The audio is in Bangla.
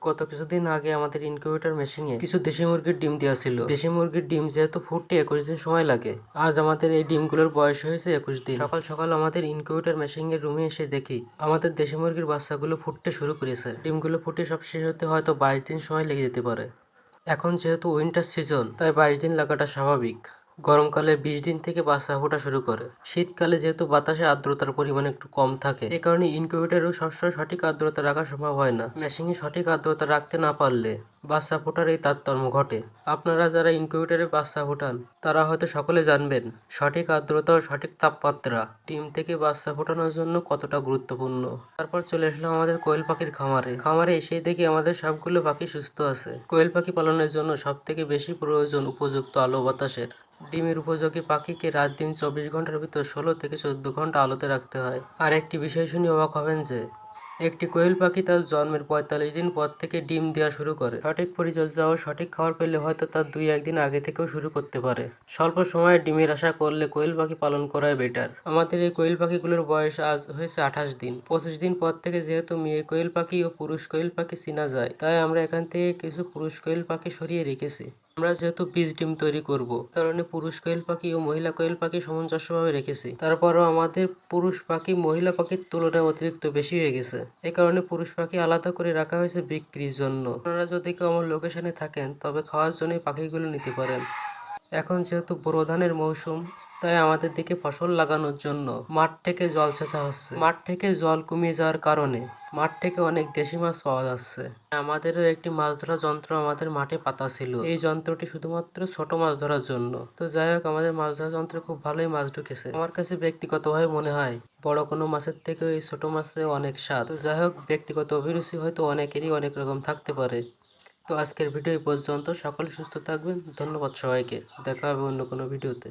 গত কিছুদিন আগে আমাদের ইনকিউবেটর মেশিনে কিছু দেশি মুরগির ডিম দেওয়া ছিল। দেশি মুরগির ডিম যেহেতু ফুটতে 21 দিন সময় লাগে, আজ আমাদের এই ডিমগুলোর বয়স হয়েছে 21 দিন। সকাল সকাল আমাদের ইনকিউবেটর মেশিনের রুমে এসে দেখি আমাদের দেশি মুরগির বাচ্চাগুলো ফুটতে শুরু করেছে। ডিমগুলো ফুটে সব শেষ হতে হয়তো 22 দিন সময় লেগে যেতে পারে। এখন যেহেতু উইন্টার সিজন, তাই 22 দিন লাগাটা স্বাভাবিক। গরমকালে 20 দিন থেকে বাচ্চা ফোটা শুরু করে। শীতকালে যেহেতু বাতাসে আর্দ্রতার পরিমাণ একটু কম থাকে, এই কারণে ইনকিউবেটরেও সবসময় সঠিক আর্দ্রতা রাখা সম্ভব হয় না। মেশিনে সঠিক আর্দ্রতা রাখতে না পারলে বাচ্চা ফোটার এই তারতম্য ঘটে। আপনারা যারা ইনকিউবেটরে বাচ্চা ফোটান তারা হয়তো সকলে জানবেন সঠিক আর্দ্রতা ও সঠিক তাপমাত্রা ডিম থেকে বাচ্চা ফোটানোর জন্য কতটা গুরুত্বপূর্ণ। তারপর চলে আসলাম আমাদের কোয়েল পাখির খামারে এসে দেখি আমাদের সবগুলো পাখি সুস্থ আছে। কোয়েল পাখি পালনের জন্য সব থেকে বেশি প্রয়োজন উপযুক্ত আলো বাতাসের। ডিমের উপযোগী পাখিকে রাত দিন 24 ঘন্টার ভিতর 16 থেকে 14 ঘন্টা আলোতে রাখতে হয়। আর একটি বিষয় শুনে অবাক হবেন যে একটি কোয়েল পাখি তার জন্মের 45 দিন পর থেকে ডিম দেওয়া শুরু করে। সঠিক পরিচর্যা ও সঠিক খাবার পেলে হয়তো তার 2-1 দিন আগে থেকেও শুরু করতে পারে। স্বল্প সময়ে ডিমের আশা করলে কোয়েল পাখি পালন করাই বেটার। আমাদের এই কোয়েল পাখিগুলোর বয়স আজ হয়েছে 28 দিন। 25 দিন পর থেকে যেহেতু মেয়ে কোয়েল পাখি ও পুরুষ কোয়েল পাখি চেনা যায়, তাই আমরা এখান থেকে কিছু পুরুষ কোয়েল পাখি সরিয়ে রেখেছি। আমরা যেহেতু বীজ ডিম তৈরি করব, কারণে পুরুষ কোয়েল পাখি ও মহিলা কোয়েল পাখি সামঞ্জস্যভাবে রেখেছি। তারপরও আমাদের পুরুষ পাখি মহিলা পাখির তুলনায় অতিরিক্ত বেশি হয়ে গেছে। এই কারণে পুরুষ পাখি আলাদা করে রাখা হয়েছে বিক্রির জন্য। আপনারা যদি কেউ আমার লোকেশনে থাকেন তবে খাওয়ার জন্য পাখিগুলো নিতে পারেন। এখন যেহেতু বোরো ধানের মৌসুম, তাই আমাদের দিকে ফসল লাগানোর জন্য মাঠ থেকে জল সেচা হচ্ছে। মাঠ থেকে জল কমিয়ে যাওয়ার কারণে মাঠ থেকে অনেক দেশি মাছ পাওয়া যাচ্ছে। আমাদেরও একটি মাছ ধরা যন্ত্র আমাদের মাঠে পাতা ছিল। এই যন্ত্রটি শুধুমাত্র ছোট মাছ ধরার জন্য। তো যাই হোক, আমাদের মাছ ধরা যন্ত্রে খুব ভালোই মাছ ঢুকেছে। আমার কাছে ব্যক্তিগতভাবে মনে হয় বড় কোনো মাছের থেকেও এই ছোট মাছে অনেক স্বাদ। তো যাই হোক, ব্যক্তিগত অভিরুচি হয়তো অনেকেরই অনেক রকম থাকতে পারে। তো আজকের ভিডিও এই পর্যন্ত। সকলে সুস্থ থাকবেন। ধন্যবাদ সবাইকে। দেখা হবে অন্য কোনো ভিডিওতে।